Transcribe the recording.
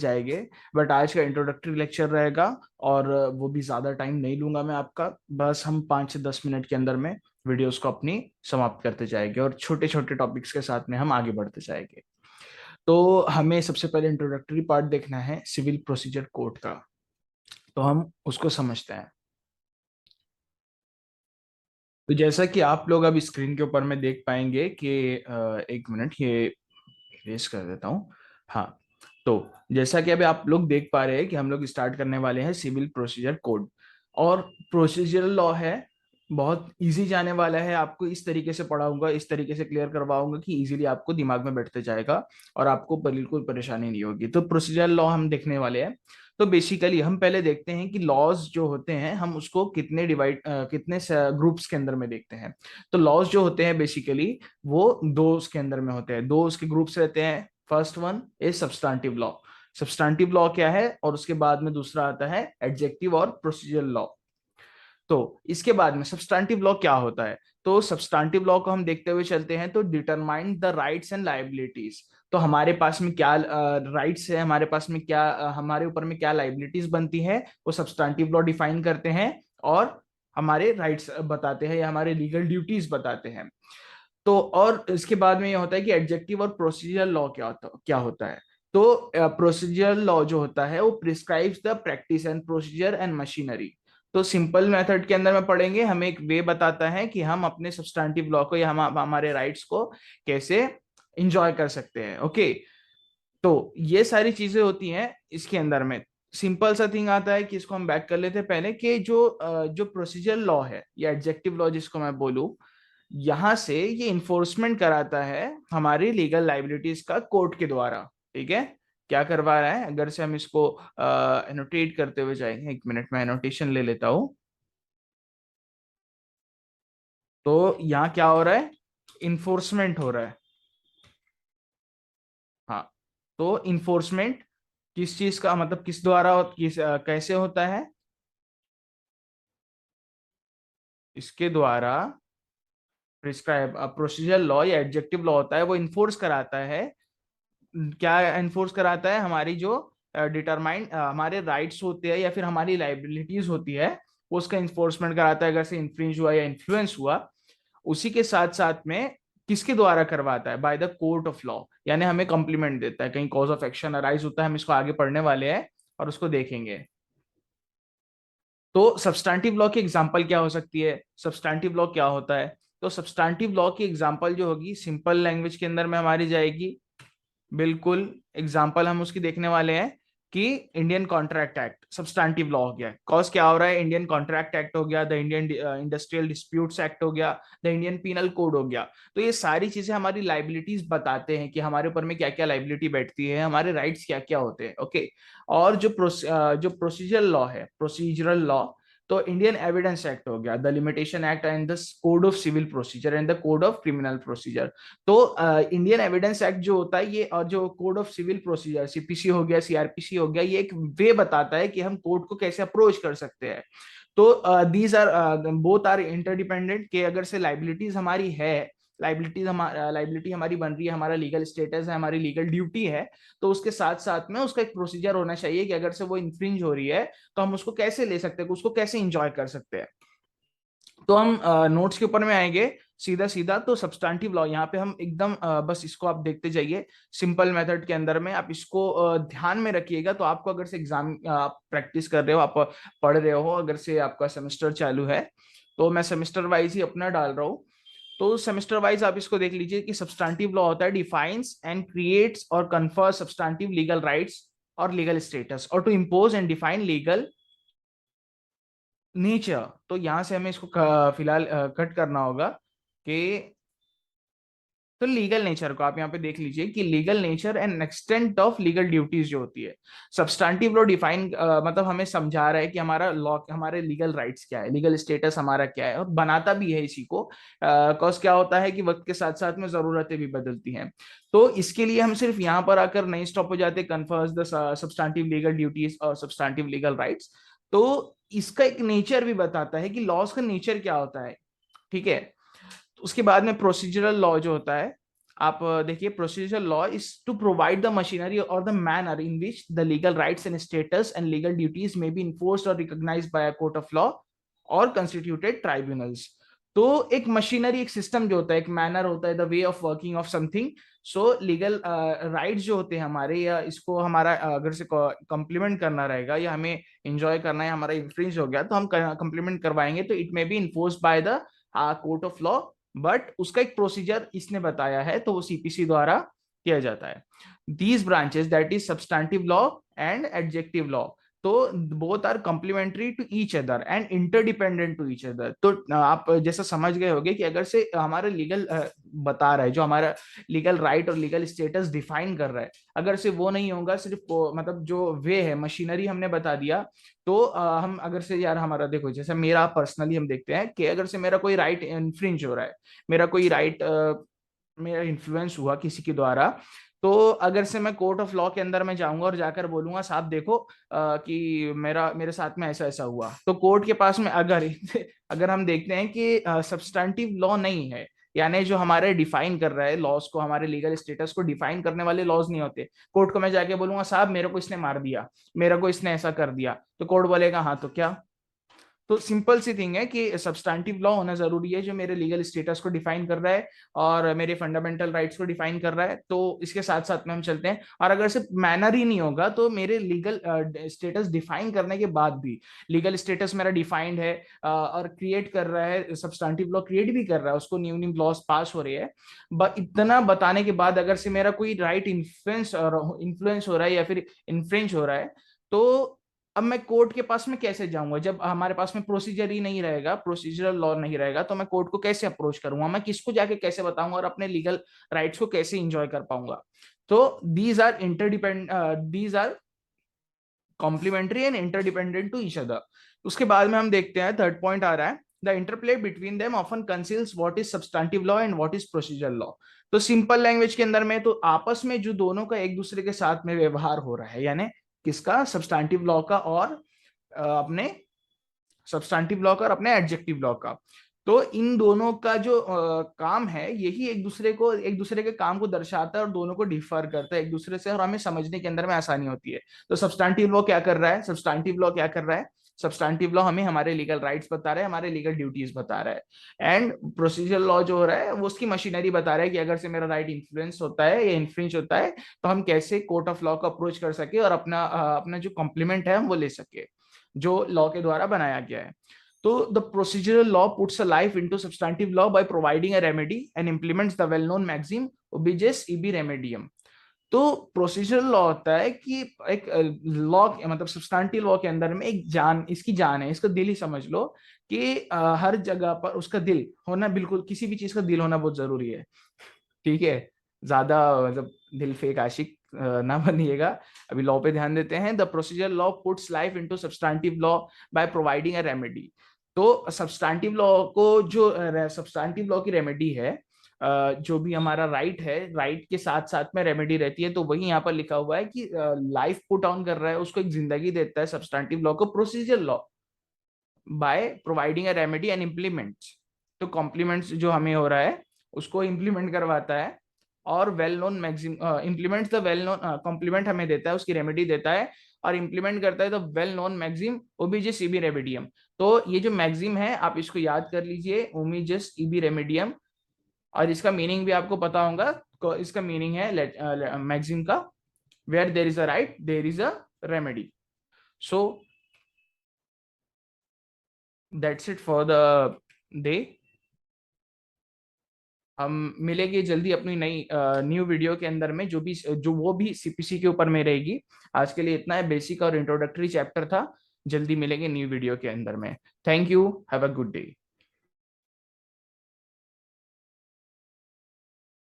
जाएंगे। बट आज का इंट्रोडक्टरी लेक्चर रहेगा, और वो भी ज्यादा टाइम नहीं लूंगा मैं आपका। बस हम 5 से 10 मिनट के अंदर में वीडियोस को अपनी समाप्त करते जाएंगे, और छोटे छोटे टॉपिक्स के साथ में हम आगे बढ़ते जाएंगे। तो हमें सबसे पहले इंट्रोडक्टरी पार्ट देखना है सिविल प्रोसीजर कोड का। तो हम उसको समझते हैं। तो जैसा कि आप लोग अभी स्क्रीन के ऊपर में देख पाएंगे कि एक मिनट, ये इरेज कर देता हूँ। हाँ, तो जैसा कि अभी आप लोग देख पा रहे हैं कि हम लोग स्टार्ट करने वाले हैं सिविल प्रोसीजर कोड। और प्रोसीजरल लॉ है, बहुत इजी जाने वाला है। आपको इस तरीके से पढ़ाऊंगा, इस तरीके से क्लियर करवाऊंगा कि इजीली आपको दिमाग में बैठते जाएगा, और आपको बिल्कुल परेशानी नहीं होगी। तो प्रोसीजरल लॉ हम देखने वाले हैं। तो बेसिकली हम पहले देखते हैं कि लॉज जो होते हैं हम उसको कितने ग्रुप्स के अंदर में देखते हैं। तो लॉज जो होते हैं बेसिकली वो दो उसके अंदर में होते हैं, दो उसके ग्रुप्स रहते हैं। First one is substantive law. Substantive law क्या है, और उसके बाद में दूसरा आता है एडजेक्टिव और प्रोसीजरल लॉ। तो इसके बाद में सब्सटैंटिव लॉ क्या होता है। तो सब्सटैंटिव लॉ को हम देखते हुए चलते हैं। तो determine the rights and liabilities. तो हमारे पास में क्या राइट्स है, हमारे पास में क्या हमारे ऊपर में क्या लाइबिलिटीज बनती है, वो सब्सटैंटिव लॉ डिफाइन करते हैं। और हमारे राइट्स बताते हैं या हमारे लीगल ड्यूटीज बताते हैं। तो और इसके बाद में ये होता है कि एडजेक्टिव और प्रोसीजरल लॉ क्या होता है। तो प्रोसीजरल लॉ जो होता है वो prescribes the practice and procedure and machinery. तो सिंपल मेथड के अंदर में पढ़ेंगे, हमें एक वे बताता है कि हम अपने सब्सटैंटिव लॉ को या हम हमारे राइट्स को कैसे इंजॉय कर सकते हैं। ओके, तो ये सारी चीजें होती हैं इसके अंदर में। सिंपल सा थिंग आता है कि इसको हम बैक कर लेते हैं पहले, कि जो प्रोसीजरल लॉ है या एडजेक्टिव लॉ जिसको मैं बोलूं, यहां से ये इन्फोर्समेंट कराता है हमारी लीगल लाइबिलिटीज का कोर्ट के द्वारा। ठीक है, क्या करवा रहा है, अगर से हम इसको एनोटेट करते हुए जाएंगे, एक मिनट में एनोटेशन ले लेता हूं। तो यहाँ क्या हो रहा है, इन्फोर्समेंट हो रहा है। हाँ, तो इन्फोर्समेंट किस चीज का, मतलब किस द्वारा कैसे होता है, इसके द्वारा प्रिस्क्राइब प्रोसीजर लॉ या एडजेक्टिव लॉ होता है, वो इन्फोर्स कराता है। क्या एनफोर्स कराता है, हमारी जो डिटरमाइन हमारे राइट्स होते हैं या फिर हमारी लाइबिलिटीज होती है, वो उसका इन्फोर्समेंट कराता है अगर से इन्फ्रिंज हुआ या इन्फ्लुएंस हुआ। उसी के साथ साथ में किसके द्वारा करवाता है, by the court of law, यानी हमें कॉम्प्लीमेंट देता है, कहीं कॉज ऑफ एक्शन अराइज होता है, हम इसको आगे पढ़ने वाले हैं और उसको देखेंगे। तो सब्सटैंटिव लॉ की एग्जांपल क्या हो सकती है, सब्सटैंटिव लॉ क्या होता है। तो सब्सटैंटिव लॉ की एग्जांपल जो होगी सिंपल लैंग्वेज के अंदर में हमारी जाएगी। बिल्कुल एग्जाम्पल हम उसकी देखने वाले हैं कि Indian contract act substantive law हो गया। कॉज क्या हो रहा है, इंडियन कॉन्ट्रैक्ट एक्ट हो गया, the Indian industrial disputes act हो गया, द इंडियन पीनल कोड हो गया। तो ये सारी चीजें हमारी लाइबिलिटीज बताते हैं कि हमारे ऊपर में क्या क्या लाइबिलिटी बैठती है, हमारे राइट्स क्या क्या होते हैं। ओके, और जो प्रोसीजरल लॉ है, प्रोसीजरल लॉ, तो इंडियन एविडेंस एक्ट हो गया, the limitation act and the code of civil procedure and the code of criminal procedure. तो इंडियन एविडेंस एक्ट जो होता है ये, और जो code of civil procedure CPC हो गया, सीआरपीसी हो गया, ये एक वे बताता है कि हम कोर्ट को कैसे अप्रोच कर सकते हैं। तो these are both are interdependent, कि अगर से लाइबिलिटीज हमारी है, लाइबिलिटी हमारी बन रही है, हमारा लीगल स्टेटस है, हमारी लीगल ड्यूटी है, तो उसके साथ साथ में उसका एक प्रोसीजर होना चाहिए कि अगर से वो इन्फ्रिंज हो रही है तो हम उसको कैसे ले सकते हैं, उसको कैसे इंजॉय कर सकते हैं। तो हम नोट्स के ऊपर में आएंगे सीधा सीधा। तो सब्सटैंटिव लॉ यहाँ पे हम एकदम बस इसको आप देखते जाइए सिंपल मेथड के अंदर में, आप इसको ध्यान में रखिएगा। तो आपको अगर से एग्जाम आप प्रैक्टिस कर रहे हो, आप पढ़ रहे हो, अगर से आपका सेमेस्टर चालू है, तो मैं सेमेस्टर वाइज ही अपना डाल रहा हूँ। तो सेमेस्टर वाइज आप इसको देख लीजिए कि सब्सटैंटिव लॉ होता है डिफाइंस एंड क्रिएट्स और कन्फर्स सब्सटैंटिव लीगल राइट्स और लीगल स्टेटस, और to impose and define legal nature. तो यहां से हमें इसको फिलहाल कट करना होगा कि, तो लीगल नेचर को आप यहाँ पे देख लीजिए कि legal nature and extent of legal duties जो होती है। सब्सटैंटिव लॉ डिफाइन मतलब हमें समझा रहा है कि हमारा लॉ, हमारे लीगल राइट्स क्या है, लीगल स्टेटस हमारा क्या है, और बनाता भी है इसी को। कॉज क्या होता है कि वक्त के साथ साथ में जरूरतें भी बदलती हैं। तो इसके लिए हम सिर्फ यहाँ पर आकर नहीं स्टॉप हो जाते, confers the substantive legal duties और सब्सटैंटिव लीगल राइट्स। तो इसका एक नेचर भी बताता है कि लॉज का नेचर क्या होता है। ठीक है, तो उसके बाद में प्रोसीजरल लॉ जो होता है, आप देखिए, procedural law is to provide the machinery और the manner in which the legal rights and status and legal duties may be enforced और recognised by a court of law और कंस्टिट्यूटेड ट्राइब्यूनल्स। तो एक मशीनरी, एक system जो होता है, एक मैनर होता है, the way of working of something. So legal rights जो होते हैं हमारे, या इसको हमारा अगर से कम्प्लीमेंट करना रहेगा या हमें एंजॉय करना है, हमारा इन्फ्रिंज हो गया तो हम कम्प्लीमेंट करवाएंगे, तो it may be enforced by the court of law. But उसका एक प्रोसीजर इसने बताया है, तो वो सीपीसी द्वारा किया जाता है। These branches, that is substantive law and adjective law, तो both are complementary to each other and interdependent to each other. तो आप जैसा समझ गए होंगे कि अगर से हमारा लीगल बता रहा है, जो हमारा लीगल राइट और लीगल स्टेटस डिफाइन कर रहा है, अगर से वो नहीं होगा, सिर्फ मतलब जो वे है, मशीनरी हमने बता दिया, तो हम अगर से यार, हमारा देखो, जैसे मेरा पर्सनली हम देखते हैं कि अगर से मेरा कोई राइट इन्फ्रिंज हो रहा है, मेरा कोई राइट, मेरा इन्फ्लुएंस हुआ किसी के द्वारा, तो अगर से मैं कोर्ट ऑफ लॉ के अंदर में जाऊंगा और जाकर बोलूंगा साहब देखो कि मेरे साथ में ऐसा ऐसा हुआ, तो कोर्ट के पास में अगर अगर हम देखते हैं कि सब्सटैंटिव लॉ नहीं है, यानी जो हमारे डिफाइन कर रहा है लॉज को, हमारे लीगल स्टेटस को डिफाइन करने वाले लॉज नहीं होते, कोर्ट को मैं जाके बोलूंगा साहब मेरे को इसने मार दिया, मेरे को इसने ऐसा कर दिया, तो कोर्ट बोलेगा हाँ तो क्या। तो सिंपल सी थिंग है कि सब्सटैंटिव लॉ होना जरूरी है, जो मेरे लीगल स्टेटस को डिफाइन कर रहा है और मेरे फंडामेंटल राइट्स को डिफाइन कर रहा है, तो इसके साथ साथ में हम चलते हैं। और अगर सिर्फ मैनर ही नहीं होगा, तो मेरे लीगल स्टेटस डिफाइन करने के बाद भी, लीगल स्टेटस मेरा डिफाइंड है और क्रिएट कर रहा है, सब्सटैंटिव लॉ क्रिएट भी कर रहा है, उसको न्यू न्यू लॉज पास हो रही है, इतना बताने के बाद अगर से मेरा कोई राइट इन्फ्लुएंस हो रहा है या फिर इन्फ्रिंज हो रहा है, तो अब मैं कोर्ट के पास में कैसे जाऊंगा? जब हमारे पास में प्रोसीजर ही नहीं रहेगा, प्रोसीजरल लॉ नहीं रहेगा, तो मैं कोर्ट को कैसे अप्रोच करूंगा, मैं किसको जाके कैसे बताऊंगा और अपने लीगल राइट्स को कैसे इंजॉय कर पाऊंगा? तो these are complementary and interdependent to each other. उसके बाद में हम देखते हैं, थर्ड पॉइंट आ रहा है, the interplay between them often conceals what is substantive law and what is procedural law. तो सिंपल लैंग्वेज के अंदर में, तो आपस में जो दोनों का एक दूसरे के साथ में व्यवहार हो रहा है, यानी किसका, सब्सटैंटिव लॉ का और अपने सब्सटैंटिव लॉ का और अपने एडजेक्टिव लॉ का, तो इन दोनों का जो काम है, यही एक दूसरे के काम को दर्शाता है और दोनों को डिफर करता है एक दूसरे से, और हमें समझने के अंदर में आसानी होती है। तो सब्सटैंटिव लॉ क्या कर रहा है, सब्सटैंटिव लॉ हमें हमारे लीगल राइट्स बता रहा है, हमारे लीगल ड्यूटीज बता रहा है, एंड प्रोसीजरल लॉ जो हो रहा है वो उसकी मशीनरी बता रहा है कि अगर से मेरा राइट इन्फ्लुएंस होता है या इन्फ्रिंज होता है, तो हम कैसे कोर्ट ऑफ लॉ को अप्रोच कर सके और अपना जो कॉम्प्लीमेंट है हम वो ले सके, जो लॉ के द्वारा बनाया गया है। तो the procedural law puts a life into substantive law by providing a remedy and implements the well known maxim ओबिजस इबी रेमेडियम। तो प्रोसीजरल लॉ होता है कि एक लॉ, मतलब सब्सटैंटिव लॉ के अंदर में एक जान, इसकी जान है, इसका दिल ही समझ लो कि हर जगह पर उसका दिल होना, बिल्कुल किसी भी चीज का दिल होना बहुत जरूरी है। ठीक है, ज्यादा मतलब दिल फेक आशिक ना बनिएगा। अभी लॉ पे ध्यान देते हैं। The procedure law puts life into substantive law by providing a remedy. तो सब्सटैंटिव लॉ को, जो सब्सटैंटिव लॉ की रेमेडी है, जो भी हमारा राइट है, राइट के साथ साथ में रेमेडी रहती है, तो वही यहाँ पर लिखा हुआ है कि लाइफ पुट ऑन कर रहा है, उसको एक जिंदगी देता है सब्सटैंटिव लॉ को procedure law by providing a remedy and implements. तो कॉम्प्लीमेंट्स जो हमें हो रहा है उसको इम्प्लीमेंट करवाता है, और well known maxim implements the well known, complement हमें देता है, उसकी रेमेडी देता है, और इम्प्लीमेंट करता है द वेल नोन मैक्सिम ओबिजस इबी रेमेडियम। तो ये जो मैक्सिम है आप इसको याद कर लीजिए, ओमिजस इबी रेमेडियम, और इसका मीनिंग भी आपको पता होगा। इसका मीनिंग है मैक्सिम का, where there is a right there is a remedy. So that's it for the day. हम मिलेंगे जल्दी अपनी नई न्यू वीडियो के अंदर में, जो वो भी सीपीसी के ऊपर में रहेगी। आज के लिए इतना है, बेसिक और इंट्रोडक्टरी चैप्टर था। जल्दी मिलेंगे न्यू वीडियो के अंदर में। Thank you, have a good day.